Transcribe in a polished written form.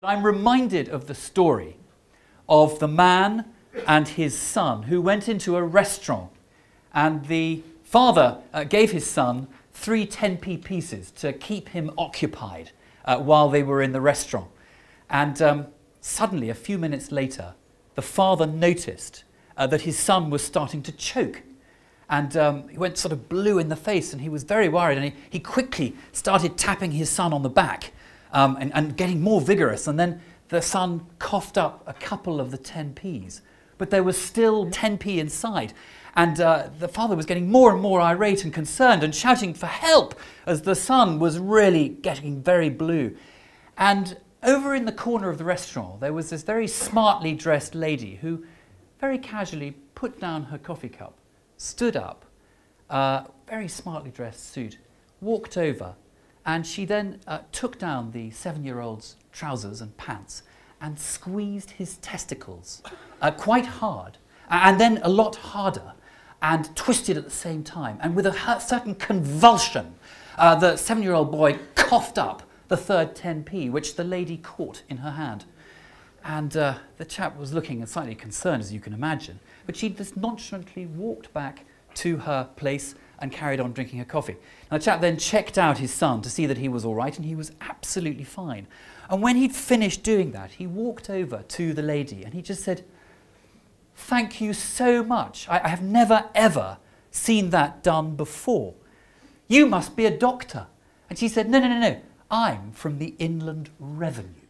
I'm reminded of the story of the man and his son who went into a restaurant, and the father gave his son 3 10p pieces to keep him occupied while they were in the restaurant. And suddenly, a few minutes later, the father noticed that his son was starting to choke. And he went sort of blue in the face, and he was very worried, and he quickly started tapping his son on the back and getting more vigorous. And then the son coughed up a couple of the 10p's, but there was still 10p inside. And the father was getting more and more irate and concerned and shouting for help as the son was really getting very blue. And over in the corner of the restaurant, there was this very smartly dressed lady who very casually put down her coffee cup, stood up, very smartly dressed suit, walked over, and she then took down the 7-year-old's trousers and pants and squeezed his testicles quite hard, and then a lot harder, and twisted at the same time. And with a certain convulsion, the 7-year-old boy coughed up the third 10p, which the lady caught in her hand. And the chap was looking slightly concerned, as you can imagine, but she just nonchalantly walked back to her place and carried on drinking her coffee. Now, the chap then checked out his son to see that he was all right, and he was absolutely fine. And when he'd finished doing that, he walked over to the lady and he just said, "Thank you so much. I have never, ever seen that done before. You must be a doctor." And she said, "No, no, no, no. I'm from the Inland Revenue."